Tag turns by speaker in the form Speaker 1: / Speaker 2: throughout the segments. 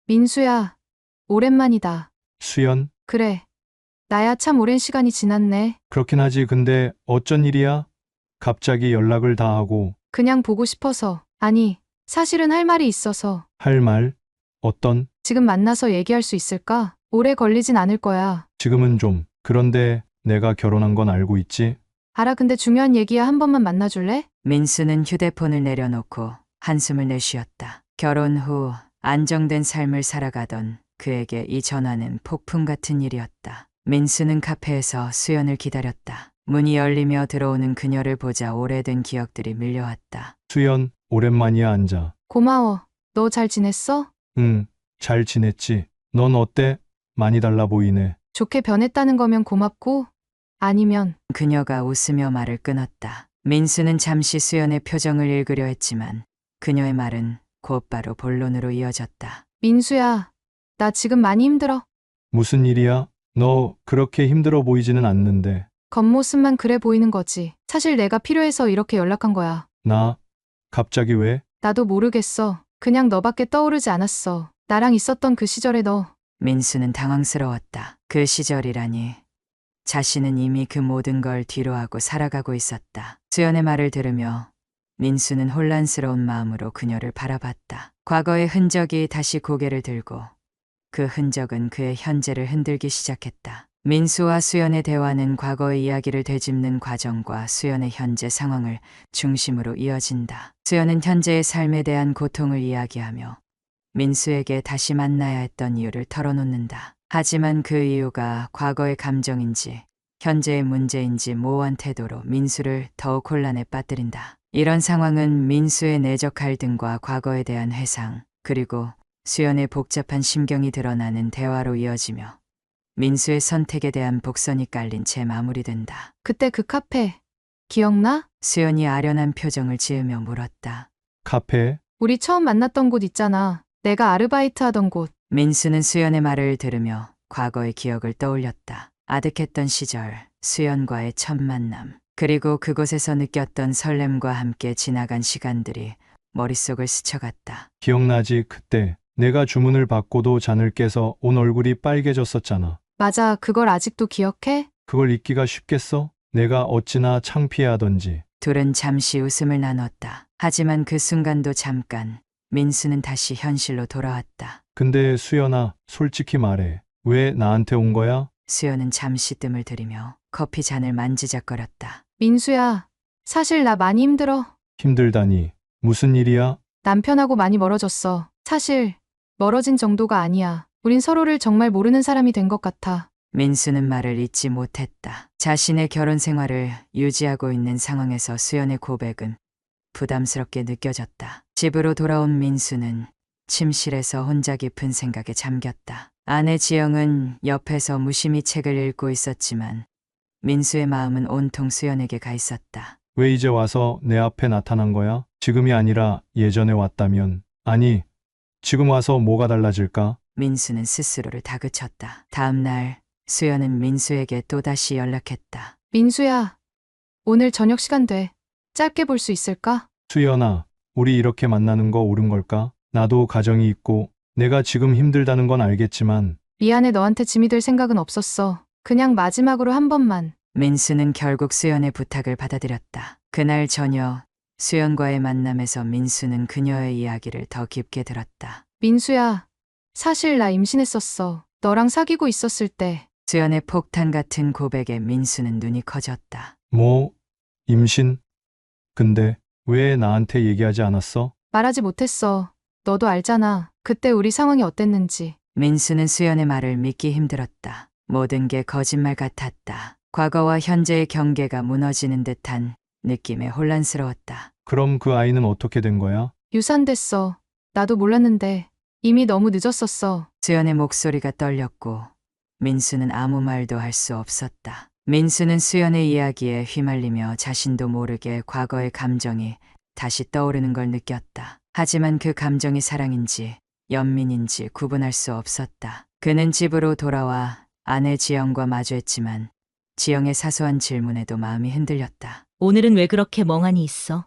Speaker 1: 민수야, 오랜만이다.
Speaker 2: 수연,
Speaker 1: 그래. 나야 참 오랜 시간이 지났네.
Speaker 2: 그렇긴 하지. 근데 어쩐 일이야? 갑자기 연락을 다 하고.
Speaker 1: 그냥 보고 싶어서. 아니, 사실은 할 말이 있어서.
Speaker 2: 할 말? 어떤?
Speaker 1: 지금 만나서 얘기할 수 있을까? 오래 걸리진 않을 거야.
Speaker 2: 지금은 좀. 그런데 내가 결혼한 건 알고 있지?
Speaker 1: 알아, 근데 중요한 얘기야. 한 번만 만나줄래?
Speaker 3: 민수는 휴대폰을 내려놓고 한숨을 내쉬었다. 결혼 후 안정된 삶을 살아가던 그에게 이 전화는 폭풍 같은 일이었다. 민수는 카페에서 수연을 기다렸다. 문이 열리며 들어오는 그녀를 보자 오래된 기억들이 밀려왔다.
Speaker 2: 수연, 오랜만이야. 앉아.
Speaker 1: 고마워. 너 잘 지냈어?
Speaker 2: 응, 잘 지냈지? 넌 어때? 많이 달라 보이네.
Speaker 1: 좋게 변했다는 거면 고맙고, 아니면
Speaker 3: 그녀가 웃으며 말을 끊었다. 민수는 잠시 수연의 표정을 읽으려 했지만 그녀의 말은 곧바로 본론으로 이어졌다.
Speaker 1: 민수야, 나 지금 많이 힘들어.
Speaker 2: 무슨 일이야? 너 그렇게 힘들어 보이지는 않는데.
Speaker 1: 겉모습만 그래 보이는 거지. 사실 내가 필요해서 이렇게 연락한 거야.
Speaker 2: 나? 갑자기 왜?
Speaker 1: 나도 모르겠어. 그냥 너밖에 떠오르지 않았어. 나랑 있었던 그 시절에 너.
Speaker 3: 민수는 당황스러웠다. 그 시절이라니. 자신은 이미 그 모든 걸 뒤로하고 살아가고 있었다. 수연의 말을 들으며 민수는 혼란스러운 마음으로 그녀를 바라봤다. 과거의 흔적이 다시 고개를 들고 그 흔적은 그의 현재를 흔들기 시작했다. 민수와 수연의 대화는 과거의 이야기를 되짚는 과정과 수연의 현재 상황을 중심으로 이어진다. 수연은 현재의 삶에 대한 고통을 이야기하며 민수에게 다시 만나야 했던 이유를 털어놓는다. 하지만 그 이유가 과거의 감정인지 현재의 문제인지 모호한 태도로 민수를 더욱 혼란에 빠뜨린다. 이런 상황은 민수의 내적 갈등과 과거에 대한 회상, 그리고 수연의 복잡한 심경이 드러나는 대화로 이어지며 민수의 선택에 대한 복선이 깔린 채 마무리된다.
Speaker 1: 그때 그 카페. 기억나?
Speaker 3: 수연이 아련한 표정을 지으며 물었다.
Speaker 2: 카페?
Speaker 1: 우리 처음 만났던 곳 있잖아. 내가 아르바이트 하던 곳.
Speaker 3: 민수는 수연의 말을 들으며 과거의 기억을 떠올렸다. 아득했던 시절, 수연과의 첫 만남, 그리고 그곳에서 느꼈던 설렘과 함께 지나간 시간들이 머릿속을 스쳐갔다.
Speaker 2: 기억나지? 그때 내가 주문을 받고도 잔을 깨서 온 얼굴이 빨개졌었잖아.
Speaker 1: 맞아, 그걸 아직도 기억해?
Speaker 2: 그걸 잊기가 쉽겠어? 내가 어찌나 창피해하던지.
Speaker 3: 둘은 잠시 웃음을 나눴다. 하지만 그 순간도 잠깐 민수는 다시 현실로 돌아왔다.
Speaker 2: 근데 수연아, 솔직히 말해. 왜 나한테 온 거야?
Speaker 3: 수연은 잠시 뜸을 들이며 커피 잔을 만지작거렸다.
Speaker 1: 민수야, 사실 나 많이 힘들어.
Speaker 2: 힘들다니. 무슨 일이야?
Speaker 1: 남편하고 많이 멀어졌어. 사실 멀어진 정도가 아니야. 우린 서로를 정말 모르는 사람이 된 것 같아.
Speaker 3: 민수는 말을 잇지 못했다. 자신의 결혼 생활을 유지하고 있는 상황에서 수연의 고백은 부담스럽게 느껴졌다. 집으로 돌아온 민수는 침실에서 혼자 깊은 생각에 잠겼다. 아내 지영은 옆에서 무심히 책을 읽고 있었지만 민수의 마음은 온통 수연에게 가 있었다.
Speaker 2: 왜 이제 와서 내 앞에 나타난 거야? 지금이 아니라 예전에 왔다면. 아니, 지금 와서 뭐가 달라질까?
Speaker 3: 민수는 스스로를 다그쳤다. 다음 날 수연은 민수에게 또다시 연락했다.
Speaker 1: 민수야, 오늘 저녁 시간 돼. 짧게 볼 수 있을까?
Speaker 2: 수연아, 우리 이렇게 만나는 거 옳은 걸까? 나도 가정이 있고 내가 지금 힘들다는 건 알겠지만
Speaker 1: 미안해, 너한테 짐이 될 생각은 없었어. 그냥 마지막으로 한 번만.
Speaker 3: 민수는 결국 수연의 부탁을 받아들였다. 그날 저녁 수연과의 만남에서 민수는 그녀의 이야기를 더 깊게 들었다.
Speaker 1: 민수야, 사실 나 임신했었어. 너랑 사귀고 있었을 때.
Speaker 3: 수연의 폭탄 같은 고백에 민수는 눈이 커졌다.
Speaker 2: 뭐, 임신? 근데 왜 나한테 얘기하지 않았어?
Speaker 1: 말하지 못했어. 너도 알잖아. 그때 우리 상황이 어땠는지.
Speaker 3: 민수는 수연의 말을 믿기 힘들었다. 모든 게 거짓말 같았다. 과거와 현재의 경계가 무너지는 듯한 느낌에 혼란스러웠다.
Speaker 2: 그럼 그 아이는 어떻게 된 거야?
Speaker 1: 유산됐어. 나도 몰랐는데 이미 너무 늦었었어.
Speaker 3: 수연의 목소리가 떨렸고 민수는 아무 말도 할 수 없었다. 민수는 수연의 이야기에 휘말리며 자신도 모르게 과거의 감정이 다시 떠오르는 걸 느꼈다. 하지만 그 감정이 사랑인지 연민인지 구분할 수 없었다. 그는 집으로 돌아와 아내 지영과 마주했지만 지영의 사소한 질문에도 마음이 흔들렸다.
Speaker 4: 오늘은 왜 그렇게 멍하니 있어?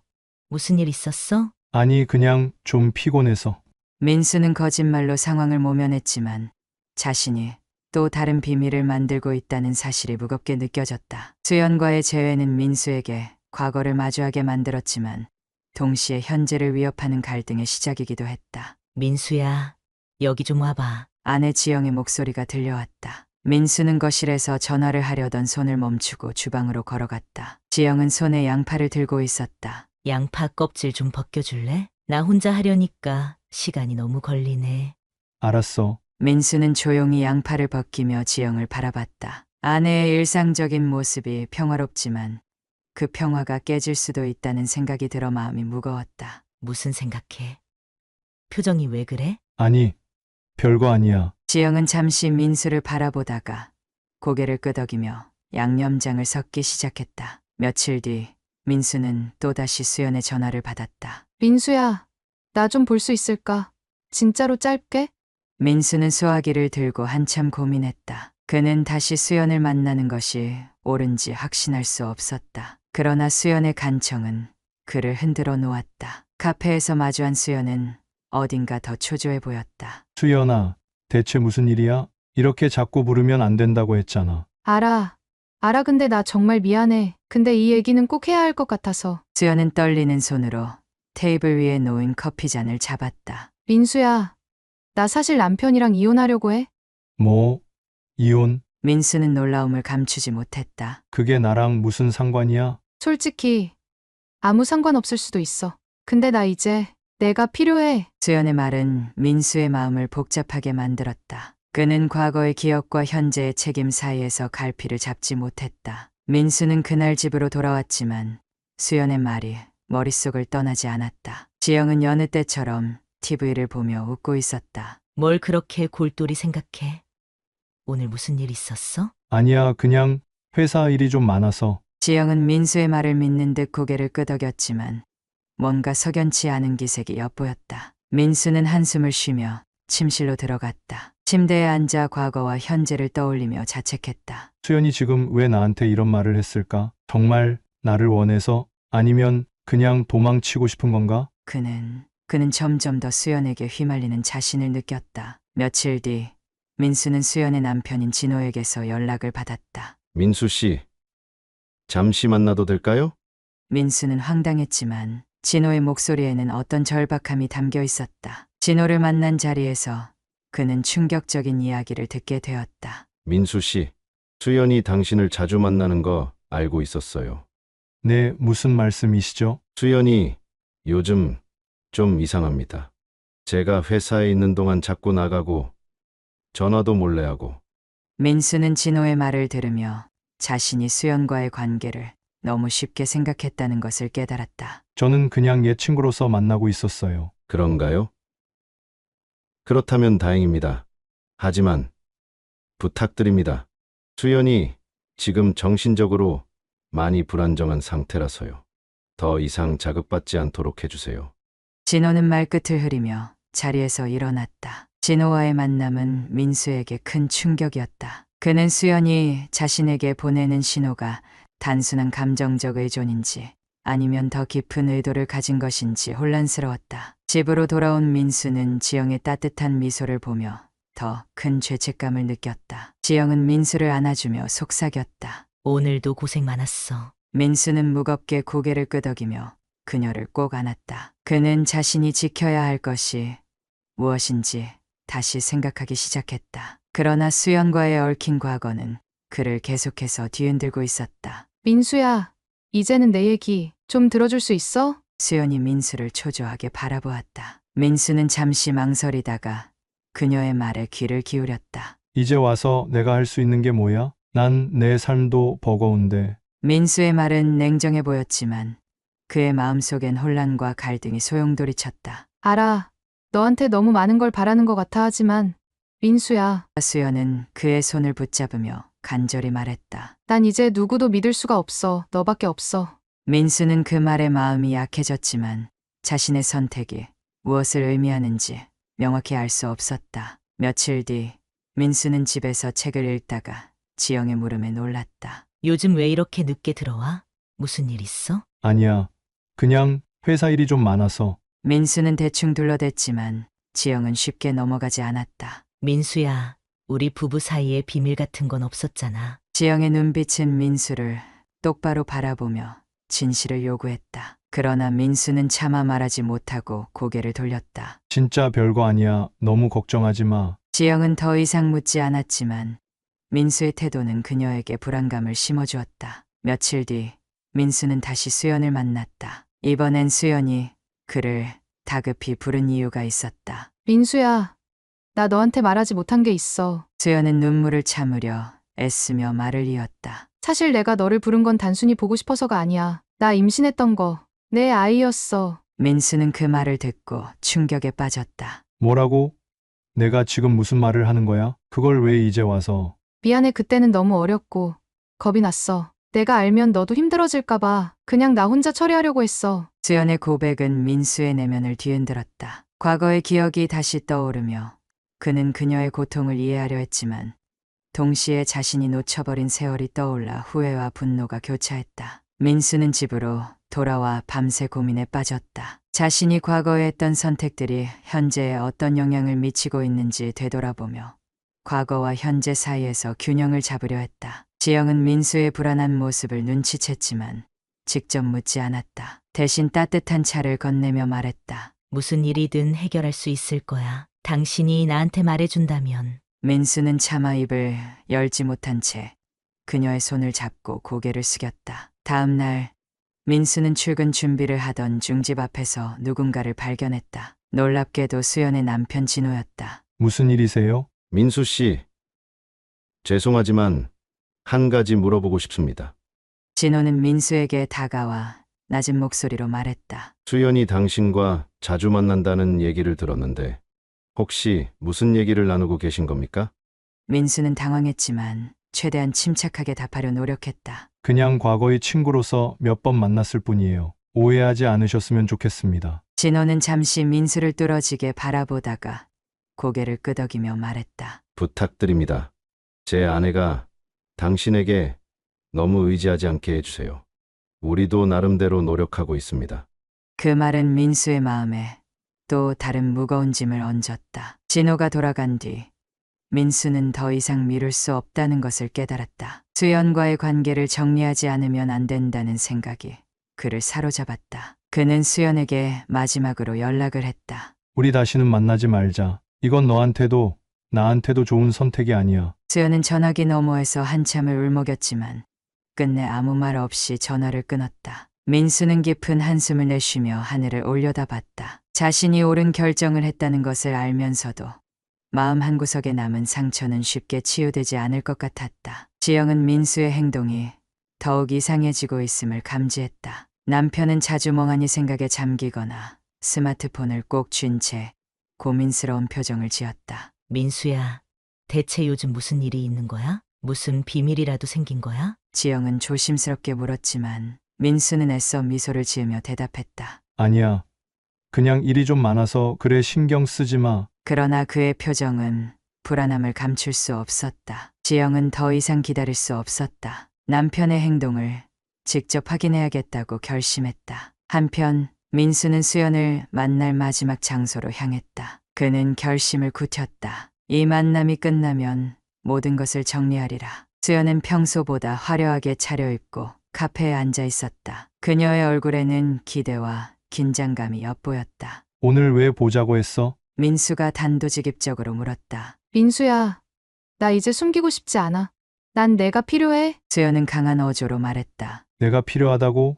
Speaker 4: 무슨 일 있었어?
Speaker 2: 아니, 그냥 좀 피곤해서.
Speaker 3: 민수는 거짓말로 상황을 모면했지만 자신이 또 다른 비밀을 만들고 있다는 사실이 무겁게 느껴졌다. 수연과의 재회는 민수에게 과거를 마주하게 만들었지만 동시에 현재를 위협하는 갈등의 시작이기도 했다.
Speaker 4: 민수야, 여기 좀 와봐.
Speaker 3: 아내 지영의 목소리가 들려왔다. 민수는 거실에서 전화를 하려던 손을 멈추고 주방으로 걸어갔다. 지영은 손에 양파를 들고 있었다.
Speaker 4: 양파 껍질 좀 벗겨줄래? 나 혼자 하려니까 시간이 너무 걸리네.
Speaker 2: 알았어.
Speaker 3: 민수는 조용히 양파를 벗기며 지영을 바라봤다. 아내의 일상적인 모습이 평화롭지만 그 평화가 깨질 수도 있다는 생각이 들어 마음이 무거웠다.
Speaker 4: 무슨 생각해? 표정이 왜 그래?
Speaker 2: 아니, 별거 아니야.
Speaker 3: 지영은 잠시 민수를 바라보다가 고개를 끄덕이며 양념장을 섞기 시작했다. 며칠 뒤 민수는 또다시 수연의 전화를 받았다.
Speaker 1: 민수야, 나 좀 볼 수 있을까? 진짜로 짧게?
Speaker 3: 민수는 수화기를 들고 한참 고민했다. 그는 다시 수연을 만나는 것이 옳은지 확신할 수 없었다. 그러나 수연의 간청은 그를 흔들어 놓았다. 카페에서 마주한 수연은 어딘가 더 초조해 보였다.
Speaker 2: 수연아, 대체 무슨 일이야? 이렇게 자꾸 부르면 안 된다고 했잖아.
Speaker 1: 알아. 근데 나 정말 미안해. 근데 이 얘기는 꼭 해야 할 것 같아서.
Speaker 3: 수연은 떨리는 손으로 테이블 위에 놓인 커피잔을 잡았다.
Speaker 1: 민수야, 나 사실 남편이랑 이혼하려고 해.
Speaker 2: 뭐? 이혼?
Speaker 3: 민수는 놀라움을 감추지 못했다.
Speaker 2: 그게 나랑 무슨 상관이야?
Speaker 1: 솔직히 아무 상관없을 수도 있어. 근데 나 이제 내가 필요해.
Speaker 3: 수연의 말은 민수의 마음을 복잡하게 만들었다. 그는 과거의 기억과 현재의 책임 사이에서 갈피를 잡지 못했다. 민수는 그날 집으로 돌아왔지만 수연의 말이 머릿속을 떠나지 않았다. 지영은 여느 때처럼 TV를 보며 웃고 있었다.
Speaker 4: 뭘 그렇게 골똘히 생각해? 오늘 무슨 일 있었어?
Speaker 2: 아니야, 그냥 회사 일이 좀 많아서.
Speaker 3: 지영은 민수의 말을 믿는 듯 고개를 끄덕였지만 뭔가 석연치 않은 기색이 엿보였다. 민수는 한숨을 쉬며 침실로 들어갔다. 침대에 앉아 과거와 현재를 떠올리며 자책했다.
Speaker 2: 수연이 지금 왜 나한테 이런 말을 했을까? 정말 나를 원해서? 아니면 그냥 도망치고 싶은 건가?
Speaker 3: 그는 점점 더 수연에게 휘말리는 자신을 느꼈다. 며칠 뒤 민수는 수연의 남편인 진호에게서 연락을 받았다.
Speaker 5: 민수 씨, 잠시 만나도 될까요?
Speaker 3: 민수는 황당했지만 진호의 목소리에는 어떤 절박함이 담겨 있었다. 진호를 만난 자리에서 그는 충격적인 이야기를 듣게 되었다.
Speaker 5: 민수 씨, 수연이 당신을 자주 만나는 거 알고 있었어요.
Speaker 2: 네, 무슨 말씀이시죠?
Speaker 5: 수연이 요즘 좀 이상합니다. 제가 회사에 있는 동안 자꾸 나가고 전화도 몰래 하고.
Speaker 3: 민수는 진호의 말을 들으며 자신이 수연과의 관계를 너무 쉽게 생각했다는 것을 깨달았다.
Speaker 2: 저는 그냥 옛 친구로서 만나고 있었어요.
Speaker 5: 그런가요? 그렇다면 다행입니다. 하지만 부탁드립니다. 수연이 지금 정신적으로 많이 불안정한 상태라서요. 더 이상 자극받지 않도록 해주세요.
Speaker 3: 진호는 말끝을 흐리며 자리에서 일어났다. 진호와의 만남은 민수에게 큰 충격이었다. 그는 수연이 자신에게 보내는 신호가 단순한 감정적 의존인지 아니면 더 깊은 의도를 가진 것인지 혼란스러웠다. 집으로 돌아온 민수는 지영의 따뜻한 미소를 보며 더 큰 죄책감을 느꼈다. 지영은 민수를 안아주며 속삭였다.
Speaker 4: 오늘도 고생 많았어.
Speaker 3: 민수는 무겁게 고개를 끄덕이며 그녀를 꼭 안았다. 그는 자신이 지켜야 할 것이 무엇인지 다시 생각하기 시작했다. 그러나 수연과의 얽힌 과거는 그를 계속해서 뒤흔들고 있었다.
Speaker 1: 민수야, 이제는 내 얘기 좀 들어줄 수 있어?
Speaker 3: 수연이 민수를 초조하게 바라보았다. 민수는 잠시 망설이다가 그녀의 말에 귀를 기울였다.
Speaker 2: 이제 와서 내가 할 수 있는 게 뭐야? 난 내 삶도 버거운데.
Speaker 3: 민수의 말은 냉정해 보였지만 그의 마음속엔 혼란과 갈등이 소용돌이쳤다.
Speaker 1: 알아. 너한테 너무 많은 걸 바라는 것 같아 하지만 민수야,
Speaker 3: 수연은 그의 손을 붙잡으며 간절히 말했다.
Speaker 1: 난 이제 누구도 믿을 수가 없어. 너밖에 없어.
Speaker 3: 민수는 그 말에 마음이 약해졌지만 자신의 선택이 무엇을 의미하는지 명확히 알 수 없었다. 며칠 뒤 민수는 집에서 책을 읽다가 지영의 물음에 놀랐다.
Speaker 4: 요즘 왜 이렇게 늦게 들어와? 무슨 일 있어?
Speaker 2: 아니야. 그냥 회사 일이 좀 많아서.
Speaker 3: 민수는 대충 둘러댔지만 지영은 쉽게 넘어가지 않았다.
Speaker 4: 민수야, 우리 부부 사이에 비밀 같은 건 없었잖아.
Speaker 3: 지영의 눈빛은 민수를 똑바로 바라보며 진실을 요구했다. 그러나 민수는 차마 말하지 못하고 고개를 돌렸다.
Speaker 2: 진짜 별거 아니야. 너무 걱정하지 마.
Speaker 3: 지영은 더 이상 묻지 않았지만 민수의 태도는 그녀에게 불안감을 심어주었다. 며칠 뒤 민수는 다시 수연을 만났다. 이번엔 수연이 그를 다급히 부른 이유가 있었다.
Speaker 1: 민수야, 나 너한테 말하지 못한 게 있어.
Speaker 3: 수연은 눈물을 참으려 애쓰며 말을 이었다.
Speaker 1: 사실 내가 너를 부른 건 단순히 보고 싶어서가 아니야. 나 임신했던 거. 내 아이였어.
Speaker 3: 민수는 그 말을 듣고 충격에 빠졌다.
Speaker 2: 뭐라고? 내가 지금 무슨 말을 하는 거야? 그걸 왜 이제 와서?
Speaker 1: 미안해, 그때는 너무 어렸고 겁이 났어. 내가 알면 너도 힘들어질까봐 그냥 나 혼자 처리하려고 했어.
Speaker 3: 수연의 고백은 민수의 내면을 뒤흔들었다. 과거의 기억이 다시 떠오르며 그는 그녀의 고통을 이해하려 했지만 동시에 자신이 놓쳐버린 세월이 떠올라 후회와 분노가 교차했다. 민수는 집으로 돌아와 밤새 고민에 빠졌다. 자신이 과거에 했던 선택들이 현재에 어떤 영향을 미치고 있는지 되돌아보며 과거와 현재 사이에서 균형을 잡으려 했다. 지영은 민수의 불안한 모습을 눈치챘지만 직접 묻지 않았다. 대신 따뜻한 차를 건네며 말했다.
Speaker 4: 무슨 일이든 해결할 수 있을 거야. 당신이 나한테 말해준다면.
Speaker 3: 민수는 차마 입을 열지 못한 채 그녀의 손을 잡고 고개를 숙였다. 다음 날 민수는 출근 준비를 하던 중집 앞에서 누군가를 발견했다. 놀랍게도 수연의 남편 진호였다.
Speaker 2: 무슨 일이세요?
Speaker 5: 민수 씨, 죄송하지만 한 가지 물어보고 싶습니다.
Speaker 3: 진호는 민수에게 다가와 낮은 목소리로 말했다.
Speaker 5: 수연이 당신과 자주 만난다는 얘기를 들었는데 혹시 무슨 얘기를 나누고 계신 겁니까?
Speaker 3: 민수는 당황했지만 최대한 침착하게 답하려 노력했다.
Speaker 2: 그냥 과거의 친구로서 몇 번 만났을 뿐이에요. 오해하지 않으셨으면 좋겠습니다.
Speaker 3: 진호는 잠시 민수를 뚫어지게 바라보다가 고개를 끄덕이며 말했다.
Speaker 5: 부탁드립니다. 제 아내가 당신에게 너무 의지하지 않게 해주세요. 우리도 나름대로 노력하고 있습니다.
Speaker 3: 그 말은 민수의 마음에 또 다른 무거운 짐을 얹었다. 진호가 돌아간 뒤 민수는 더 이상 미룰 수 없다는 것을 깨달았다. 수연과의 관계를 정리하지 않으면 안 된다는 생각이 그를 사로잡았다. 그는 수연에게 마지막으로 연락을 했다.
Speaker 2: 우리 다시는 만나지 말자. 이건 너한테도 나한테도 좋은 선택이 아니야.
Speaker 3: 수연은 전화기 너머에서 한참을 울먹였지만 끝내 아무 말 없이 전화를 끊었다. 민수는 깊은 한숨을 내쉬며 하늘을 올려다봤다. 자신이 옳은 결정을 했다는 것을 알면서도 마음 한구석에 남은 상처는 쉽게 치유되지 않을 것 같았다. 지영은 민수의 행동이 더욱 이상해지고 있음을 감지했다. 남편은 자주 멍하니 생각에 잠기거나 스마트폰을 꼭 쥔 채 고민스러운 표정을 지었다.
Speaker 4: 민수야, 대체 요즘 무슨 일이 있는 거야? 무슨 비밀이라도 생긴 거야?
Speaker 3: 지영은 조심스럽게 물었지만 민수는 애써 미소를 지으며 대답했다.
Speaker 2: 아니야. 그냥 일이 좀 많아서 그래, 신경 쓰지 마.
Speaker 3: 그러나 그의 표정은 불안함을 감출 수 없었다. 지영은 더 이상 기다릴 수 없었다. 남편의 행동을 직접 확인해야겠다고 결심했다. 한편 민수는 수연을 만날 마지막 장소로 향했다. 그는 결심을 굳혔다. 이 만남이 끝나면 모든 것을 정리하리라. 수연은 평소보다 화려하게 차려입고 카페에 앉아 있었다. 그녀의 얼굴에는 기대와 긴장감이 엿보였다.
Speaker 2: 오늘 왜 보자고 했어?
Speaker 3: 민수가 단도직입적으로 물었다.
Speaker 1: 민수야, 나 이제 숨기고 싶지 않아. 난 내가 필요해.
Speaker 3: 수연은 강한 어조로 말했다.
Speaker 2: 내가 필요하다고?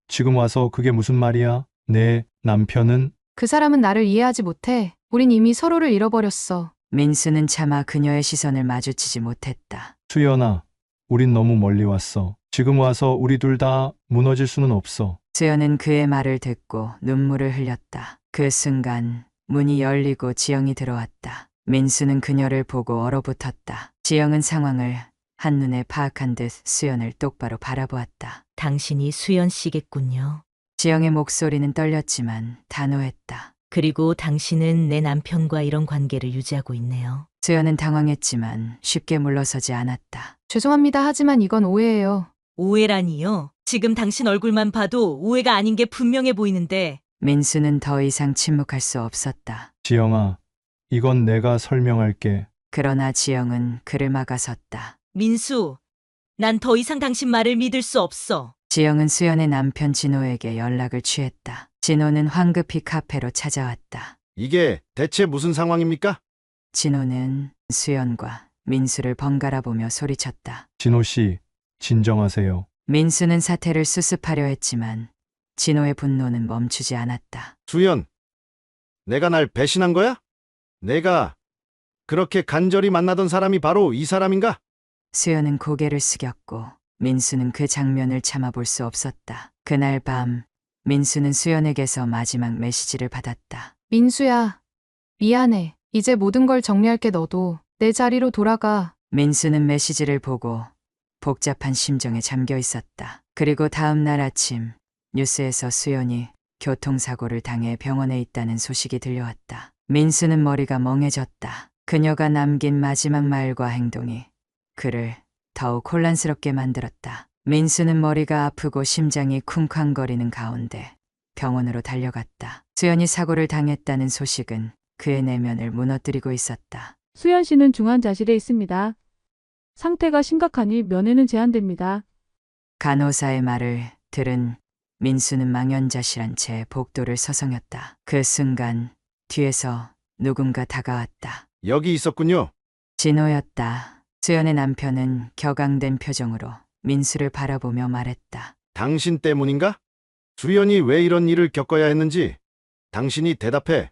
Speaker 2: 지금 와서 그게 무슨 말이야? 내 남편은?
Speaker 1: 그 사람은 나를 이해하지 못해. 우린 이미 서로를 잃어버렸어.
Speaker 3: 민수는 차마 그녀의 시선을 마주치지 못했다.
Speaker 2: 수연아, 우린 너무 멀리 왔어. 지금 와서 우리 둘 다 무너질 수는 없어.
Speaker 3: 수연은 그의 말을 듣고 눈물을 흘렸다. 그 순간 문이 열리고 지영이 들어왔다. 민수는 그녀를 보고 얼어붙었다. 지영은 상황을 한눈에 파악한 듯 수연을 똑바로 바라보았다.
Speaker 4: 당신이 수연 씨겠군요.
Speaker 3: 지영의 목소리는 떨렸지만 단호했다.
Speaker 4: 그리고 당신은 내 남편과 이런 관계를 유지하고 있네요.
Speaker 3: 수연은 당황했지만 쉽게 물러서지 않았다.
Speaker 1: 죄송합니다. 하지만 이건 오해예요.
Speaker 4: 오해라니요? 지금 당신 얼굴만 봐도 오해가 아닌 게 분명해 보이는데.
Speaker 3: 민수는 더 이상 침묵할 수 없었다.
Speaker 2: 지영아, 이건 내가 설명할게.
Speaker 3: 그러나 지영은 그를 막아섰다.
Speaker 4: 민수, 난 더 이상 당신 말을 믿을 수 없어.
Speaker 3: 지영은 수연의 남편 진호에게 연락을 취했다. 진호는 황급히 카페로 찾아왔다.
Speaker 5: 이게 대체 무슨 상황입니까?
Speaker 3: 진호는 수연과 민수를 번갈아 보며 소리쳤다.
Speaker 2: 진호 씨, 진정하세요.
Speaker 3: 민수는 사태를 수습하려 했지만 진호의 분노는 멈추지 않았다.
Speaker 5: 수연, 내가 날 배신한 거야? 내가 그렇게 간절히 만나던 사람이 바로 이 사람인가?
Speaker 3: 수연은 고개를 숙였고 민수는 그 장면을 참아볼 수 없었다. 그날 밤 민수는 수연에게서 마지막 메시지를 받았다.
Speaker 1: 민수야, 미안해. 이제 모든 걸 정리할게. 너도 내 자리로 돌아가.
Speaker 3: 민수는 메시지를 보고 복잡한 심정에 잠겨 있었다. 그리고 다음 날 아침 뉴스에서 수연이 교통사고를 당해 병원에 있다는 소식이 들려왔다. 민수는 머리가 멍해졌다. 그녀가 남긴 마지막 말과 행동이 그를 더욱 혼란스럽게 만들었다. 민수는 머리가 아프고 심장이 쿵쾅거리는 가운데 병원으로 달려갔다. 수연이 사고를 당했다는 소식은 그의 내면을 무너뜨리고 있었다.
Speaker 6: 수연 씨는 중환자실에 있습니다. 상태가 심각하니 면회는 제한됩니다.
Speaker 3: 간호사의 말을 들은 민수는 망연자실한 채 복도를 서성였다. 그 순간 뒤에서 누군가 다가왔다.
Speaker 5: 여기 있었군요.
Speaker 3: 진호였다. 수연의 남편은 격앙된 표정으로 민수를 바라보며 말했다.
Speaker 5: 당신 때문인가? 수연이 왜 이런 일을 겪어야 했는지 당신이 대답해.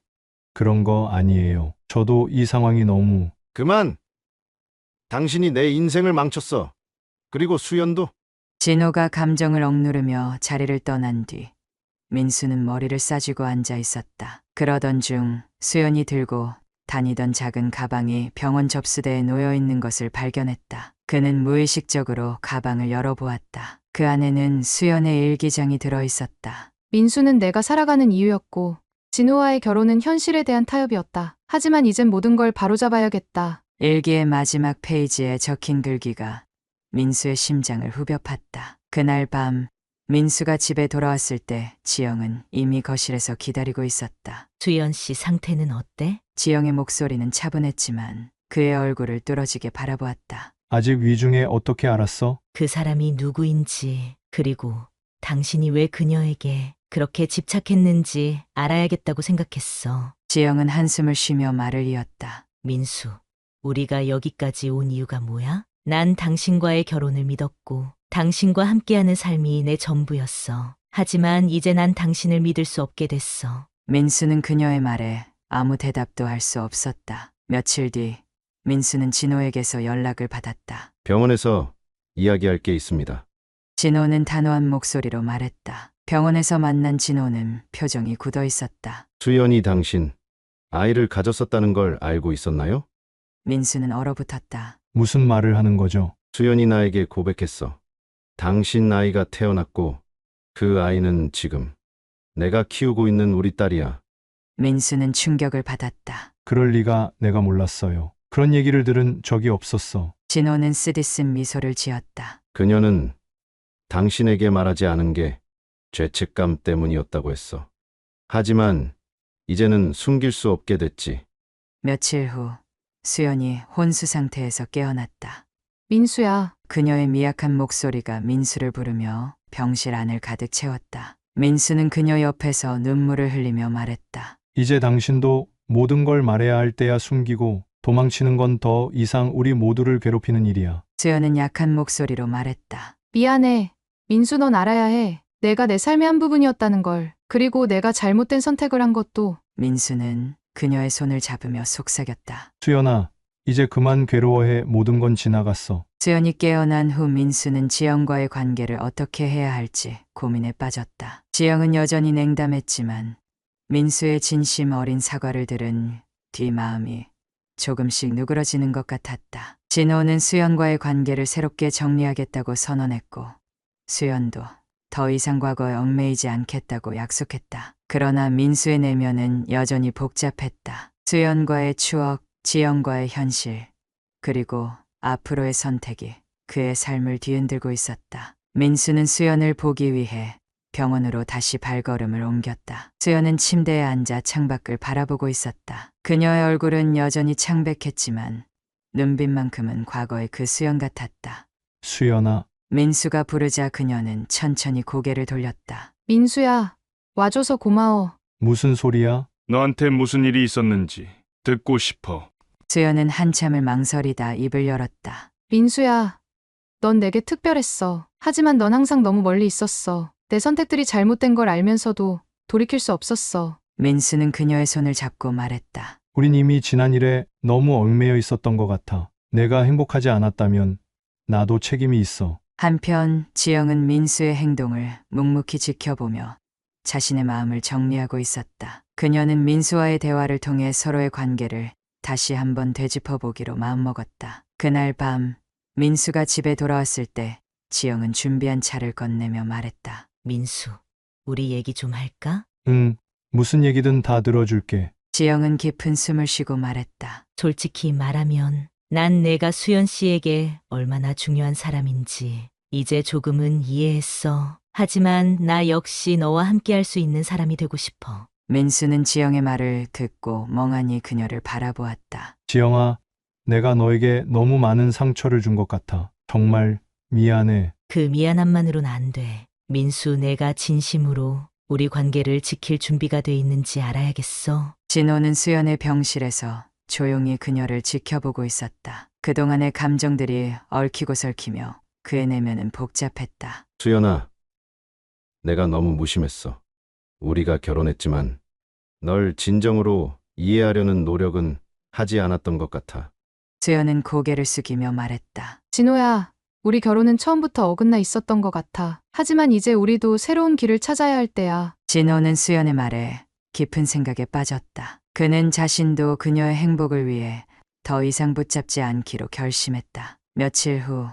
Speaker 2: 그런 거 아니에요. 저도 이 상황이 너무...
Speaker 5: 그만! 당신이 내 인생을 망쳤어. 그리고 수연도.
Speaker 3: 진호가 감정을 억누르며 자리를 떠난 뒤 민수는 머리를 싸쥐고 앉아 있었다. 그러던 중 수연이 들고 다니던 작은 가방이 병원 접수대에 놓여 있는 것을 발견했다. 그는 무의식적으로 가방을 열어보았다. 그 안에는 수연의 일기장이 들어 있었다.
Speaker 1: 민수는 내가 살아가는 이유였고, 진호와의 결혼은 현실에 대한 타협이었다. 하지만 이젠 모든 걸 바로잡아야겠다.
Speaker 3: 일기의 마지막 페이지에 적힌 글귀가 민수의 심장을 후벼 팠다. 그날 밤 민수가 집에 돌아왔을 때 지영은 이미 거실에서 기다리고 있었다.
Speaker 4: 수연 씨 상태는 어때?
Speaker 3: 지영의 목소리는 차분했지만 그의 얼굴을 뚫어지게 바라보았다.
Speaker 2: 아직 위중에 어떻게 알았어?
Speaker 4: 그 사람이 누구인지, 그리고 당신이 왜 그녀에게 그렇게 집착했는지 알아야겠다고 생각했어.
Speaker 3: 지영은 한숨을 쉬며 말을 이었다.
Speaker 4: 민수, 우리가 여기까지 온 이유가 뭐야? 난 당신과의 결혼을 믿었고, 당신과 함께하는 삶이 내 전부였어. 하지만 이제 난 당신을 믿을 수 없게 됐어.
Speaker 3: 민수는 그녀의 말에 아무 대답도 할 수 없었다. 며칠 뒤 민수는 진호에게서 연락을 받았다.
Speaker 5: 병원에서 이야기할 게 있습니다.
Speaker 3: 진호는 단호한 목소리로 말했다. 병원에서 만난 진호는 표정이 굳어 있었다.
Speaker 5: 수연이 당신 아이를 가졌었다는 걸 알고 있었나요?
Speaker 3: 민수는 얼어붙었다.
Speaker 2: 무슨 말을 하는 거죠?
Speaker 5: 수연이 나에게 고백했어. 당신 아이가 태어났고 그 아이는 지금 내가 키우고 있는 우리 딸이야.
Speaker 3: 민수는 충격을 받았다.
Speaker 2: 그럴 리가. 내가 몰랐어요. 그런 얘기를 들은 적이 없었어.
Speaker 3: 진호는 쓰디쓴 미소를 지었다.
Speaker 5: 그녀는 당신에게 말하지 않은 게 죄책감 때문이었다고 했어. 하지만 이제는 숨길 수 없게 됐지.
Speaker 3: 며칠 후 수연이 혼수 상태에서 깨어났다.
Speaker 1: 민수야,
Speaker 3: 그녀의 미약한 목소리가 민수를 부르며 병실 안을 가득 채웠다. 민수는 그녀 옆에서 눈물을 흘리며 말했다.
Speaker 2: 이제 당신도 모든 걸 말해야 할 때야. 숨기고 도망치는 건 더 이상 우리 모두를 괴롭히는 일이야.
Speaker 3: 수연은 약한 목소리로 말했다.
Speaker 1: 미안해. 민수, 넌 알아야 해. 내가 내 삶의 한 부분이었다는 걸. 그리고 내가 잘못된 선택을 한 것도.
Speaker 3: 민수는 그녀의 손을 잡으며 속삭였다.
Speaker 2: 수연아, 이제 그만 괴로워해. 모든 건 지나갔어.
Speaker 3: 수연이 깨어난 후 민수는 지영과의 관계를 어떻게 해야 할지 고민에 빠졌다. 지영은 여전히 냉담했지만 민수의 진심 어린 사과를 들은 뒤 마음이 조금씩 누그러지는 것 같았다. 진호는 수연과의 관계를 새롭게 정리하겠다고 선언했고 수연도 더 이상 과거에 얽매이지 않겠다고 약속했다. 그러나 민수의 내면은 여전히 복잡했다. 수연과의 추억, 지영과의 현실, 그리고 앞으로의 선택이 그의 삶을 뒤흔들고 있었다. 민수는 수연을 보기 위해 병원으로 다시 발걸음을 옮겼다. 수연은 침대에 앉아 창밖을 바라보고 있었다. 그녀의 얼굴은 여전히 창백했지만 눈빛만큼은 과거의 그 수연 같았다.
Speaker 2: 수연아,
Speaker 3: 민수가 부르자 그녀는 천천히 고개를 돌렸다.
Speaker 1: 민수야, 와줘서 고마워.
Speaker 2: 무슨 소리야?
Speaker 7: 너한테 무슨 일이 있었는지 듣고 싶어.
Speaker 3: 수연은 한참을 망설이다 입을 열었다.
Speaker 1: 민수야, 넌 내게 특별했어. 하지만 넌 항상 너무 멀리 있었어. 내 선택들이 잘못된 걸 알면서도 돌이킬 수 없었어.
Speaker 3: 민수는 그녀의 손을 잡고 말했다.
Speaker 2: 우린 이미 지난 일에 너무 얽매여 있었던 것 같아. 내가 행복하지 않았다면 나도 책임이 있어.
Speaker 3: 한편 지영은 민수의 행동을 묵묵히 지켜보며 자신의 마음을 정리하고 있었다. 그녀는 민수와의 대화를 통해 서로의 관계를 다시 한번 되짚어보기로 마음먹었다. 그날 밤 민수가 집에 돌아왔을 때 지영은 준비한 차를 건네며 말했다.
Speaker 4: 민수, 우리 얘기 좀 할까?
Speaker 2: 응, 무슨 얘기든 다 들어줄게.
Speaker 3: 지영은 깊은 숨을 쉬고 말했다.
Speaker 4: 솔직히 말하면 난 내가 수연 씨에게 얼마나 중요한 사람인지 이제 조금은 이해했어. 하지만 나 역시 너와 함께할 수 있는 사람이 되고 싶어.
Speaker 3: 민수는 지영의 말을 듣고 멍하니 그녀를 바라보았다.
Speaker 2: 지영아, 내가 너에게 너무 많은 상처를 준 것 같아. 정말 미안해.
Speaker 4: 그 미안함만으로는 안 돼. 민수, 내가 진심으로 우리 관계를 지킬 준비가 돼 있는지 알아야겠어.
Speaker 3: 진호는 수연의 병실에서 조용히 그녀를 지켜보고 있었다. 그동안의 감정들이 얽히고 설키며 그의 내면은 복잡했다.
Speaker 5: 수연아, 내가 너무 무심했어. 우리가 결혼했지만 널 진정으로 이해하려는 노력은 하지 않았던 것 같아.
Speaker 3: 수연은 고개를 숙이며 말했다.
Speaker 1: 진호야, 우리 결혼은 처음부터 어긋나 있었던 것 같아. 하지만 이제 우리도 새로운 길을 찾아야 할 때야.
Speaker 3: 진호는 수연의 말에 깊은 생각에 빠졌다. 그는 자신도 그녀의 행복을 위해 더 이상 붙잡지 않기로 결심했다. 며칠 후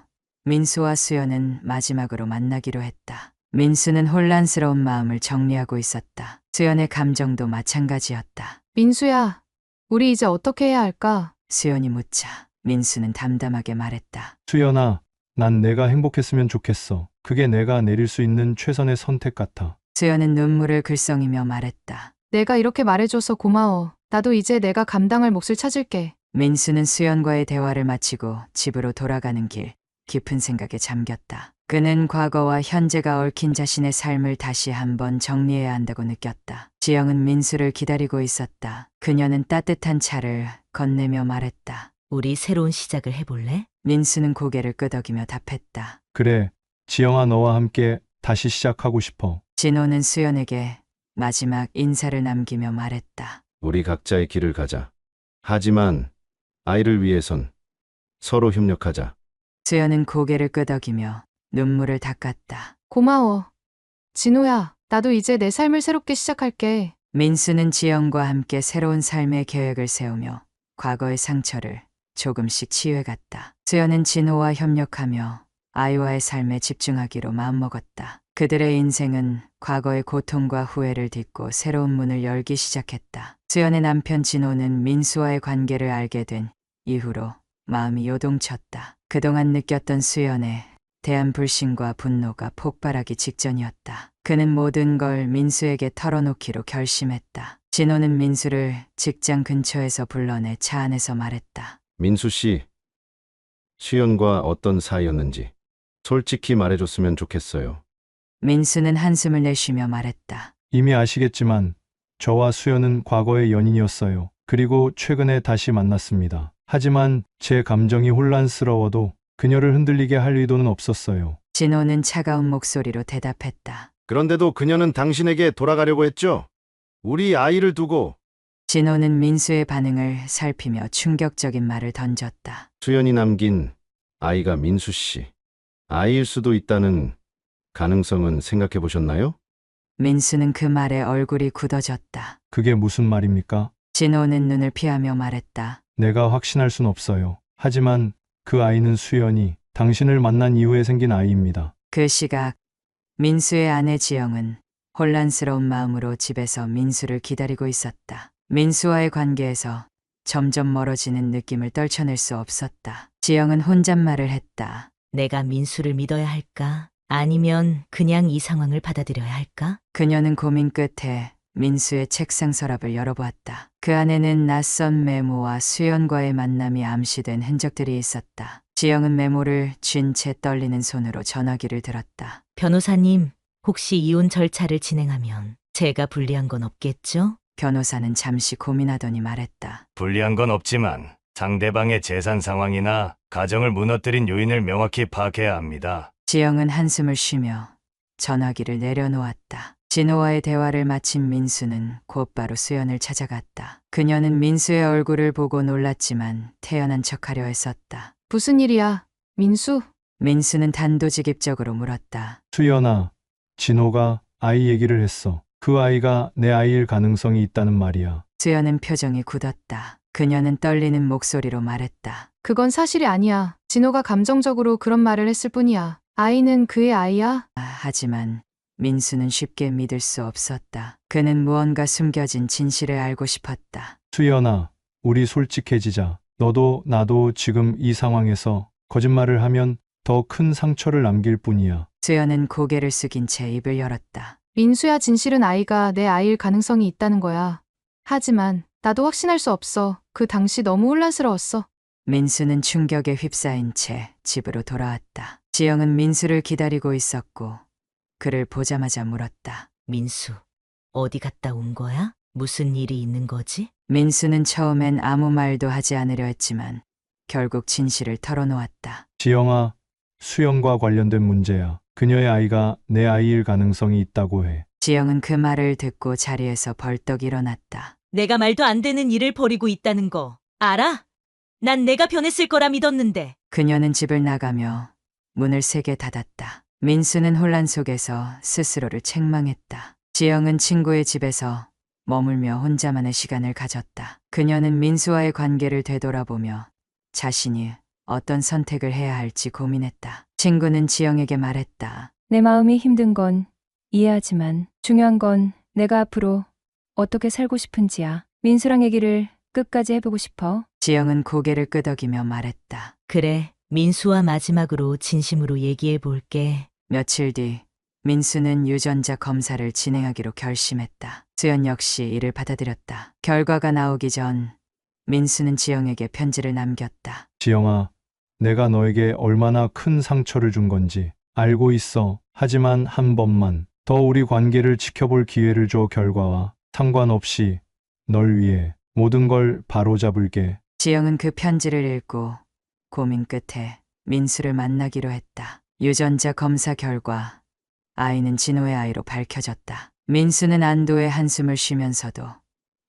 Speaker 3: 민수와 수연은 마지막으로 만나기로 했다. 민수는 혼란스러운 마음을 정리하고 있었다. 수연의 감정도 마찬가지였다.
Speaker 1: 민수야, 우리 이제 어떻게 해야 할까?
Speaker 3: 수연이 묻자 민수는 담담하게 말했다.
Speaker 2: 수연아, 난 내가 행복했으면 좋겠어. 그게 내가 내릴 수 있는 최선의 선택 같아.
Speaker 3: 수연은 눈물을 글썽이며 말했다.
Speaker 1: 내가 이렇게 말해줘서 고마워. 나도 이제 내가 감당할 몫을 찾을게.
Speaker 3: 민수는 수연과의 대화를 마치고 집으로 돌아가는 길 깊은 생각에 잠겼다. 그는 과거와 현재가 얽힌 자신의 삶을 다시 한번 정리해야 한다고 느꼈다. 지영은 민수를 기다리고 있었다. 그녀는 따뜻한 차를 건네며 말했다.
Speaker 4: 우리 새로운 시작을 해볼래?
Speaker 3: 민수는 고개를 끄덕이며 답했다.
Speaker 2: 그래, 지영아, 너와 함께 다시 시작하고 싶어.
Speaker 3: 진호는 수연에게 마지막 인사를 남기며 말했다.
Speaker 5: 우리 각자의 길을 가자. 하지만 아이를 위해선 서로 협력하자.
Speaker 3: 수연은 고개를 끄덕이며 눈물을 닦았다.
Speaker 1: 고마워. 진호야, 나도 이제 내 삶을 새롭게 시작할게.
Speaker 3: 민수는 지영과 함께 새로운 삶의 계획을 세우며 과거의 상처를 조금씩 치유해갔다. 수연은 진호와 협력하며 아이와의 삶에 집중하기로 마음먹었다. 그들의 인생은 과거의 고통과 후회를 딛고 새로운 문을 열기 시작했다. 수연의 남편 진호는 민수와의 관계를 알게 된 이후로 마음이 요동쳤다. 그동안 느꼈던 수연에 대한 불신과 분노가 폭발하기 직전이었다. 그는 모든 걸 민수에게 털어놓기로 결심했다. 진호는 민수를 직장 근처에서 불러내 차 안에서 말했다.
Speaker 5: 민수 씨, 수연과 어떤 사이였는지 솔직히 말해줬으면 좋겠어요.
Speaker 3: 민수는 한숨을 내쉬며 말했다.
Speaker 2: 이미 아시겠지만 저와 수연은 과거의 연인이었어요. 그리고 최근에 다시 만났습니다. 하지만 제 감정이 혼란스러워도 그녀를 흔들리게 할 의도는 없었어요.
Speaker 3: 진호는 차가운 목소리로 대답했다.
Speaker 5: 그런데도 그녀는 당신에게 돌아가려고 했죠? 우리 아이를 두고.
Speaker 3: 진호는 민수의 반응을 살피며 충격적인 말을 던졌다.
Speaker 5: 수연이 남긴 아이가 민수 씨. 아이일 수도 있다는 가능성은 생각해 보셨나요?
Speaker 3: 민수는 그 말에 얼굴이 굳어졌다.
Speaker 2: 그게 무슨 말입니까?
Speaker 3: 진호는 눈을 피하며 말했다.
Speaker 2: 내가 확신할 순 없어요. 하지만 그 아이는 수연이 당신을 만난 이후에 생긴 아이입니다.
Speaker 3: 그 시각 민수의 아내 지영은 혼란스러운 마음으로 집에서 민수를 기다리고 있었다. 민수와의 관계에서 점점 멀어지는 느낌을 떨쳐낼 수 없었다. 지영은 혼잣말을 했다.
Speaker 4: 내가 민수를 믿어야 할까? 아니면 그냥 이 상황을 받아들여야 할까?
Speaker 3: 그녀는 고민 끝에 민수의 책상 서랍을 열어보았다. 그 안에는 낯선 메모와 수연과의 만남이 암시된 흔적들이 있었다. 지영은 메모를 쥔 채 떨리는 손으로 전화기를 들었다.
Speaker 4: 변호사님, 혹시 이혼 절차를 진행하면 제가 불리한 건 없겠죠?
Speaker 3: 변호사는 잠시 고민하더니 말했다.
Speaker 8: 불리한 건 없지만 상대방의 재산 상황이나 가정을 무너뜨린 요인을 명확히 파악해야 합니다.
Speaker 3: 지영은 한숨을 쉬며 전화기를 내려놓았다. 진호와의 대화를 마친 민수는 곧바로 수연을 찾아갔다. 그녀는 민수의 얼굴을 보고 놀랐지만 태연한 척하려 했었다.
Speaker 1: 무슨 일이야? 민수?
Speaker 3: 민수는 단도직입적으로 물었다.
Speaker 2: 수연아, 진호가 아이 얘기를 했어. 그 아이가 내 아이일 가능성이 있다는 말이야.
Speaker 3: 수연은 표정이 굳었다. 그녀는 떨리는 목소리로 말했다.
Speaker 1: 그건 사실이 아니야. 진호가 감정적으로 그런 말을 했을 뿐이야. 아이는 그의 아이야?
Speaker 3: 하지만 민수는 쉽게 믿을 수 없었다. 그는 무언가 숨겨진 진실을 알고 싶었다.
Speaker 2: 수연아, 우리 솔직해지자. 너도 나도 지금 이 상황에서 거짓말을 하면 더 큰 상처를 남길 뿐이야.
Speaker 3: 수연은 고개를 숙인 채 입을 열었다.
Speaker 1: 민수야, 진실은 아이가 내 아이일 가능성이 있다는 거야. 하지만 나도 확신할 수 없어. 그 당시 너무 혼란스러웠어.
Speaker 3: 민수는 충격에 휩싸인 채 집으로 돌아왔다. 지영은 민수를 기다리고 있었고 그를 보자마자 물었다.
Speaker 4: 민수, 어디 갔다 온 거야? 무슨 일이 있는 거지?
Speaker 3: 민수는 처음엔 아무 말도 하지 않으려 했지만 결국 진실을 털어놓았다.
Speaker 2: 지영아, 수연과 관련된 문제야. 그녀의 아이가 내 아이일 가능성이 있다고 해.
Speaker 3: 지영은 그 말을 듣고 자리에서 벌떡 일어났다.
Speaker 4: 내가 말도 안 되는 일을 벌이고 있다는 거 알아? 난 내가 변했을 거라 믿었는데.
Speaker 3: 그녀는 집을 나가며 문을 세게 닫았다. 민수는 혼란 속에서 스스로를 책망했다. 지영은 친구의 집에서 머물며 혼자만의 시간을 가졌다. 그녀는 민수와의 관계를 되돌아보며 자신이 어떤 선택을 해야 할지 고민했다. 친구는 지영에게 말했다.
Speaker 9: 내 마음이 힘든 건 이해하지만 중요한 건 내가 앞으로 어떻게 살고 싶은지야. 민수랑 얘기를 끝까지 해보고 싶어.
Speaker 3: 지영은 고개를 끄덕이며 말했다.
Speaker 4: 그래, 민수와 마지막으로 진심으로 얘기해 볼게.
Speaker 3: 며칠 뒤 민수는 유전자 검사를 진행하기로 결심했다. 수연 역시 이를 받아들였다. 결과가 나오기 전 민수는 지영에게 편지를 남겼다.
Speaker 2: 지영아, 내가 너에게 얼마나 큰 상처를 준 건지 알고 있어. 하지만 한 번만 더 우리 관계를 지켜볼 기회를 줘. 결과와 상관없이 널 위해 모든 걸 바로잡을게.
Speaker 3: 지영은 그 편지를 읽고 고민 끝에 민수를 만나기로 했다. 유전자 검사 결과 아이는 진호의 아이로 밝혀졌다. 민수는 안도의 한숨을 쉬면서도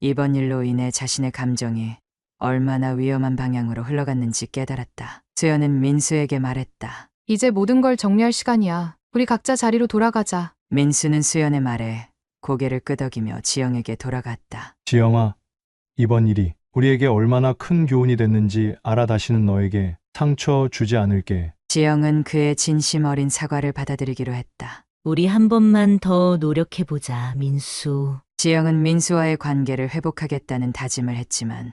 Speaker 3: 이번 일로 인해 자신의 감정이 얼마나 위험한 방향으로 흘러갔는지 깨달았다. 수연은 민수에게 말했다.
Speaker 1: 이제 모든 걸 정리할 시간이야. 우리 각자 자리로 돌아가자.
Speaker 3: 민수는 수연의 말에 고개를 끄덕이며 지영에게 돌아갔다.
Speaker 2: 지영아, 이번 일이 우리에게 얼마나 큰 교훈이 됐는지 알아. 다시는 너에게 상처 주지 않을게.
Speaker 3: 지영은 그의 진심 어린 사과를 받아들이기로 했다.
Speaker 4: 우리 한 번만 더 노력해보자, 민수.
Speaker 3: 지영은 민수와의 관계를 회복하겠다는 다짐을 했지만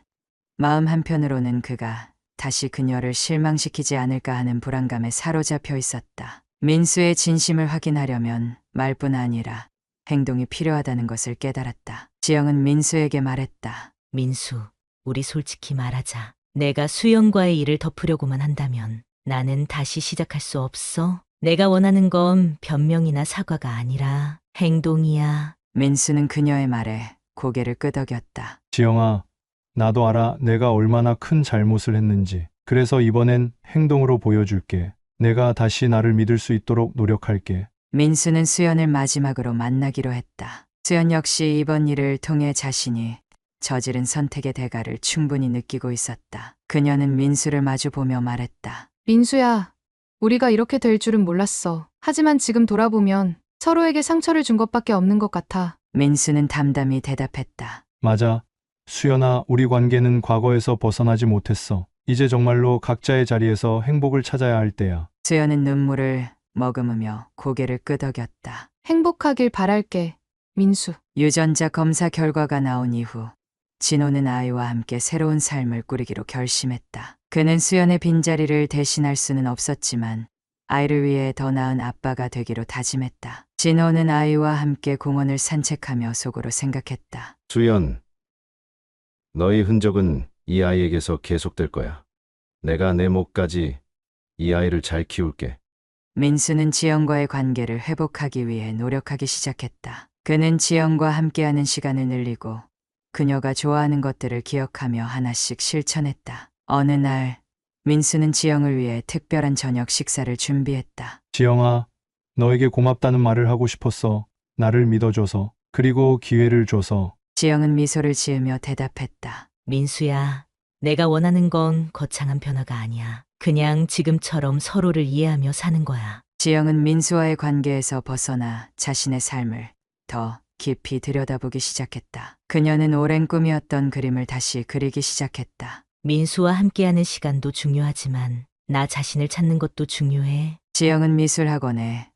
Speaker 3: 마음 한편으로는 그가 다시 그녀를 실망시키지 않을까 하는 불안감에 사로잡혀 있었다. 민수의 진심을 확인하려면 말뿐 아니라 행동이 필요하다는 것을 깨달았다. 지영은 민수에게 말했다.
Speaker 4: 민수, 우리 솔직히 말하자. 내가 수연과의 일을 덮으려고만 한다면 나는 다시 시작할 수 없어. 내가 원하는 건 변명이나 사과가 아니라 행동이야.
Speaker 3: 민수는 그녀의 말에 고개를 끄덕였다.
Speaker 2: 지영아, 나도 알아. 내가 얼마나 큰 잘못을 했는지. 그래서 이번엔 행동으로 보여줄게. 내가 다시 나를 믿을 수 있도록 노력할게.
Speaker 3: 민수는 수연을 마지막으로 만나기로 했다. 수연 역시 이번 일을 통해 자신이 저지른 선택의 대가를 충분히 느끼고 있었다. 그녀는 민수를 마주보며 말했다.
Speaker 1: 민수야, 우리가 이렇게 될 줄은 몰랐어. 하지만 지금 돌아보면 서로에게 상처를 준 것밖에 없는 것 같아.
Speaker 3: 민수는 담담히 대답했다.
Speaker 2: 맞아. 수연아, 우리 관계는 과거에서 벗어나지 못했어. 이제 정말로 각자의 자리에서 행복을 찾아야 할 때야.
Speaker 3: 수연은 눈물을 머금으며 고개를 끄덕였다.
Speaker 1: 행복하길 바랄게, 민수.
Speaker 3: 유전자 검사 결과가 나온 이후 진호는 아이와 함께 새로운 삶을 꾸리기로 결심했다. 그는 수연의 빈자리를 대신할 수는 없었지만 아이를 위해 더 나은 아빠가 되기로 다짐했다. 진호는 아이와 함께 공원을 산책하며 속으로 생각했다.
Speaker 5: 수연, 너의 흔적은 이 아이에게서 계속될 거야. 내가 내 목까지 이 아이를 잘 키울게.
Speaker 3: 민수는 지영과의 관계를 회복하기 위해 노력하기 시작했다. 그는 지영과 함께하는 시간을 늘리고 그녀가 좋아하는 것들을 기억하며 하나씩 실천했다. 어느 날 민수는 지영을 위해 특별한 저녁 식사를 준비했다.
Speaker 2: 지영아, 너에게 고맙다는 말을 하고 싶었어. 나를 믿어줘서, 그리고 기회를 줘서.
Speaker 3: 지영은 미소를 지으며 대답했다.
Speaker 4: 민수야, 내가 원하는 건 거창한 변화가 아니야. 그냥 지금처럼 서로를 이해하며 사는 거야.
Speaker 3: 지영은 민수와의 관계에서 벗어나 자신의 삶을 더 깊이 들여다보기 시작했다. 그녀는 오랜 꿈이었던 그림을 다시 그리기 시작했다.
Speaker 4: 민수와 함께하는 시간도 중요하지만 나 자신을 찾는 것도 중요해.
Speaker 3: 지영은 미술학원에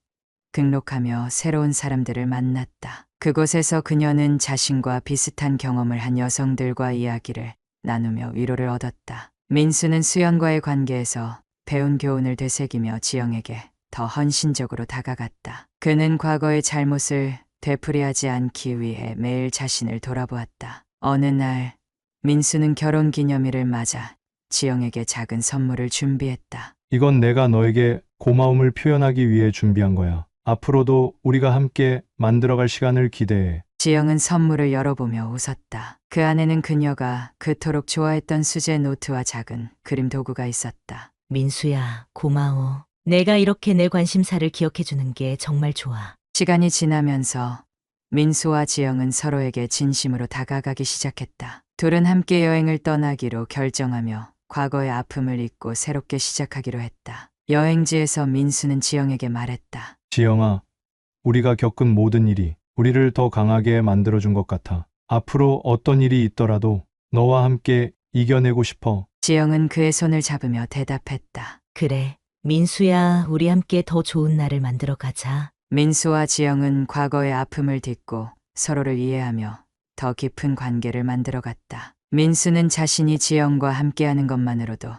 Speaker 3: 등록하며 새로운 사람들을 만났다. 그곳에서 그녀는 자신과 비슷한 경험을 한 여성들과 이야기를 나누며 위로를 얻었다. 민수는 수연과의 관계에서 배운 교훈을 되새기며 지영에게 더 헌신적으로 다가갔다. 그는 과거의 잘못을 되풀이하지 않기 위해 매일 자신을 돌아보았다. 어느 날 민수는 결혼 기념일을 맞아 지영에게 작은 선물을 준비했다.
Speaker 2: 이건 내가 너에게 고마움을 표현하기 위해 준비한 거야. 앞으로도 우리가 함께 만들어갈 시간을 기대해.
Speaker 3: 지영은 선물을 열어보며 웃었다. 그 안에는 그녀가 그토록 좋아했던 수제 노트와 작은 그림 도구가 있었다.
Speaker 4: 민수야, 고마워. 내가 이렇게 내 관심사를 기억해주는 게 정말 좋아.
Speaker 3: 시간이 지나면서 민수와 지영은 서로에게 진심으로 다가가기 시작했다. 둘은 함께 여행을 떠나기로 결정하며 과거의 아픔을 잊고 새롭게 시작하기로 했다. 여행지에서 민수는 지영에게 말했다.
Speaker 2: 지영아, 우리가 겪은 모든 일이 우리를 더 강하게 만들어준 것 같아. 앞으로 어떤 일이 있더라도 너와 함께 이겨내고 싶어.
Speaker 3: 지영은 그의 손을 잡으며 대답했다.
Speaker 4: 그래, 민수야, 우리 함께 더 좋은 날을 만들어 가자.
Speaker 3: 민수와 지영은 과거의 아픔을 딛고 서로를 이해하며 더 깊은 관계를 만들어갔다. 민수는 자신이 지영과 함께하는 것만으로도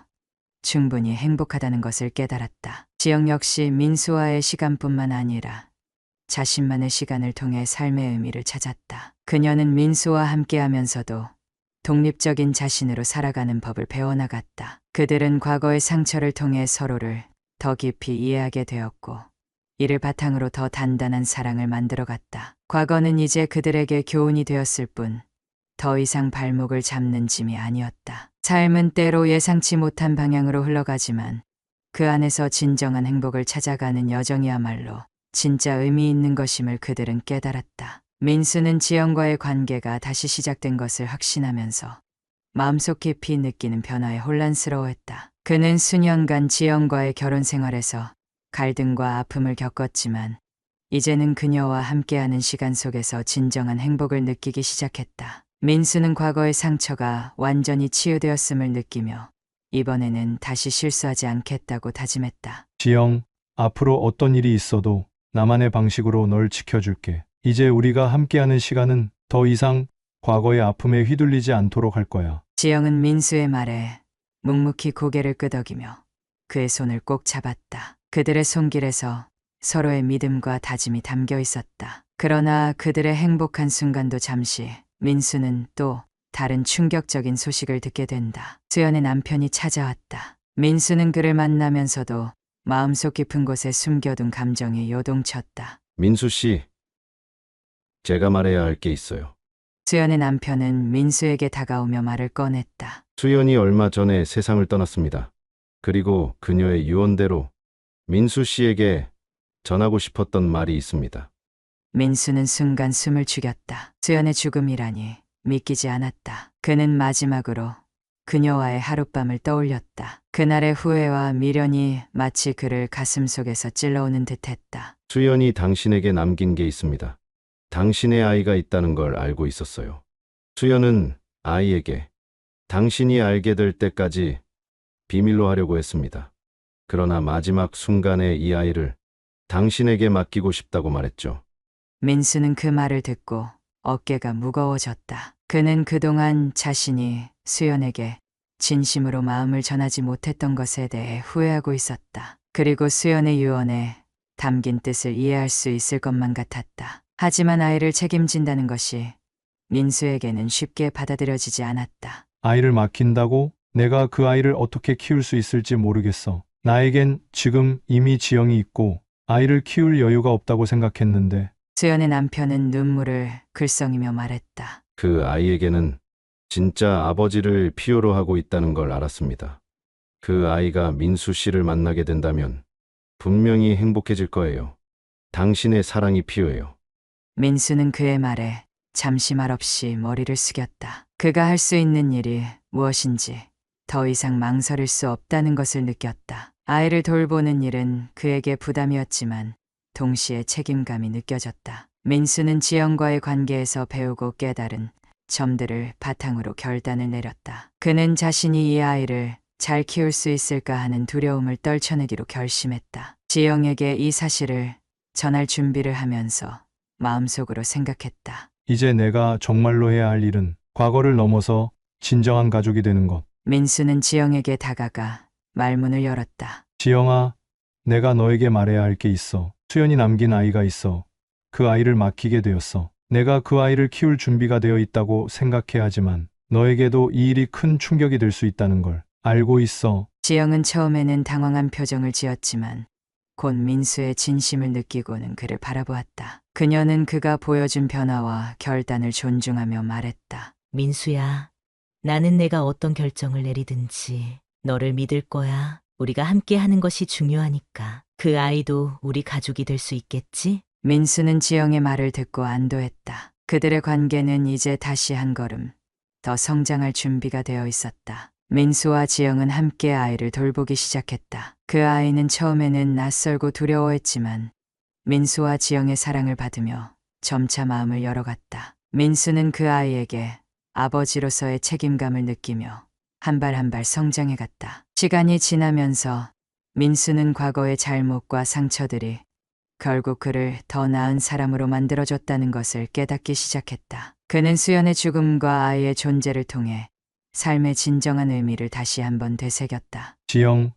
Speaker 3: 충분히 행복하다는 것을 깨달았다. 지영 역시 민수와의 시간뿐만 아니라 자신만의 시간을 통해 삶의 의미를 찾았다. 그녀는 민수와 함께하면서도 독립적인 자신으로 살아가는 법을 배워나갔다. 그들은 과거의 상처를 통해 서로를 더 깊이 이해하게 되었고 이를 바탕으로 더 단단한 사랑을 만들어갔다. 과거는 이제 그들에게 교훈이 되었을 뿐 더 이상 발목을 잡는 짐이 아니었다. 삶은 때로 예상치 못한 방향으로 흘러가지만 그 안에서 진정한 행복을 찾아가는 여정이야말로 진짜 의미 있는 것임을 그들은 깨달았다. 민수는 지영과의 관계가 다시 시작된 것을 확신하면서 마음속 깊이 느끼는 변화에 혼란스러워했다. 그는 수년간 지영과의 결혼 생활에서 갈등과 아픔을 겪었지만 이제는 그녀와 함께하는 시간 속에서 진정한 행복을 느끼기 시작했다. 민수는 과거의 상처가 완전히 치유되었음을 느끼며 이번에는 다시 실수하지 않겠다고 다짐했다.
Speaker 2: 지영, 앞으로 어떤 일이 있어도 나만의 방식으로 널 지켜줄게. 이제 우리가 함께하는 시간은 더 이상 과거의 아픔에 휘둘리지 않도록 할 거야.
Speaker 3: 지영은 민수의 말에 묵묵히 고개를 끄덕이며 그의 손을 꼭 잡았다. 그들의 손길에서 서로의 믿음과 다짐이 담겨 있었다. 그러나 그들의 행복한 순간도 잠시 민수는 또 다른 충격적인 소식을 듣게 된다. 수연의 남편이 찾아왔다. 민수는 그를 만나면서도 마음속 깊은 곳에 숨겨둔 감정이 요동쳤다.
Speaker 5: 민수 씨, 제가 말해야 할 게 있어요.
Speaker 3: 수연의 남편은 민수에게 다가오며 말을 꺼냈다.
Speaker 5: 수연이 얼마 전에 세상을 떠났습니다. 그리고 그녀의 유언대로 민수 씨에게 전하고 싶었던 말이 있습니다.
Speaker 3: 민수는 순간 숨을 죽였다. 수연의 죽음이라니 믿기지 않았다. 그는 마지막으로 그녀와의 하룻밤을 떠올렸다. 그날의 후회와 미련이 마치 그를 가슴속에서 찔러오는 듯했다.
Speaker 5: 수연이 당신에게 남긴 게 있습니다. 당신의 아이가 있다는 걸 알고 있었어요. 수연은 아이에게 당신이 알게 될 때까지 비밀로 하려고 했습니다. 그러나 마지막 순간에 이 아이를 당신에게 맡기고 싶다고 말했죠.
Speaker 3: 민수는 그 말을 듣고 어깨가 무거워졌다. 그는 그동안 자신이 수연에게 진심으로 마음을 전하지 못했던 것에 대해 후회하고 있었다. 그리고 수연의 유언에 담긴 뜻을 이해할 수 있을 것만 같았다. 하지만 아이를 책임진다는 것이 민수에게는 쉽게 받아들여지지 않았다.
Speaker 2: 아이를 맡긴다고? 내가 그 아이를 어떻게 키울 수 있을지 모르겠어. 나에겐 지금 이미 지영이 있고 아이를 키울 여유가 없다고 생각했는데.
Speaker 3: 수연의 남편은 눈물을 글썽이며 말했다.
Speaker 5: 그 아이에게는 진짜 아버지를 필요로 하고 있다는 걸 알았습니다. 그 아이가 민수 씨를 만나게 된다면 분명히 행복해질 거예요. 당신의 사랑이 필요해요.
Speaker 3: 민수는 그의 말에 잠시 말없이 머리를 숙였다. 그가 할 수 있는 일이 무엇인지 더 이상 망설일 수 없다는 것을 느꼈다. 아이를 돌보는 일은 그에게 부담이었지만 동시에 책임감이 느껴졌다. 민수는 지영과의 관계에서 배우고 깨달은 점들을 바탕으로 결단을 내렸다. 그는 자신이 이 아이를 잘 키울 수 있을까 하는 두려움을 떨쳐내기로 결심했다. 지영에게 이 사실을 전할 준비를 하면서 마음속으로 생각했다.
Speaker 2: 이제 내가 정말로 해야 할 일은 과거를 넘어서 진정한 가족이 되는 것.
Speaker 3: 민수는 지영에게 다가가 말문을 열었다.
Speaker 2: 지영아, 내가 너에게 말해야 할 게 있어. 수연이 남긴 아이가 있어. 그 아이를 맡기게 되었어. 내가 그 아이를 키울 준비가 되어 있다고 생각해야 하지만 너에게도 이 일이 큰 충격이 될 수 있다는 걸 알고 있어.
Speaker 3: 지영은 처음에는 당황한 표정을 지었지만 곧 민수의 진심을 느끼고는 그를 바라보았다. 그녀는 그가 보여준 변화와 결단을 존중하며 말했다.
Speaker 4: 민수야, 나는 내가 어떤 결정을 내리든지 너를 믿을 거야. 우리가 함께 하는 것이 중요하니까. 그 아이도 우리 가족이 될 수 있겠지?
Speaker 3: 민수는 지영의 말을 듣고 안도했다. 그들의 관계는 이제 다시 한 걸음 더 성장할 준비가 되어 있었다. 민수와 지영은 함께 아이를 돌보기 시작했다. 그 아이는 처음에는 낯설고 두려워했지만 민수와 지영의 사랑을 받으며 점차 마음을 열어갔다. 민수는 그 아이에게 아버지로서의 책임감을 느끼며 한 발 한 발 성장해갔다. 시간이 지나면서 민수는 과거의 잘못과 상처들이 결국 그를 더 나은 사람으로 만들어줬다는 것을 깨닫기 시작했다. 그는 수연의 죽음과 아이의 존재를 통해 삶의 진정한 의미를 다시 한번 되새겼다.
Speaker 2: 지영,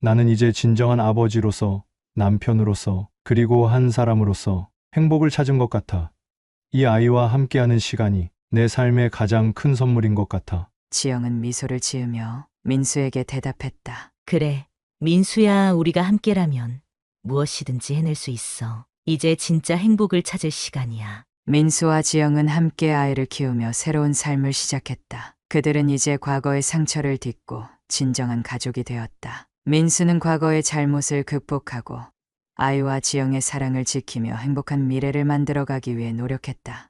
Speaker 2: 나는 이제 진정한 아버지로서, 남편으로서, 그리고 한 사람으로서 행복을 찾은 것 같아. 이 아이와 함께하는 시간이 내 삶의 가장 큰 선물인 것 같아.
Speaker 3: 지영은 미소를 지으며 민수에게 대답했다.
Speaker 4: 그래, 민수야, 우리가 함께라면 무엇이든지 해낼 수 있어. 이제 진짜 행복을 찾을 시간이야.
Speaker 3: 민수와 지영은 함께 아이를 키우며 새로운 삶을 시작했다. 그들은 이제 과거의 상처를 딛고 진정한 가족이 되었다. 민수는 과거의 잘못을 극복하고 아이와 지영의 사랑을 지키며 행복한 미래를 만들어가기 위해 노력했다.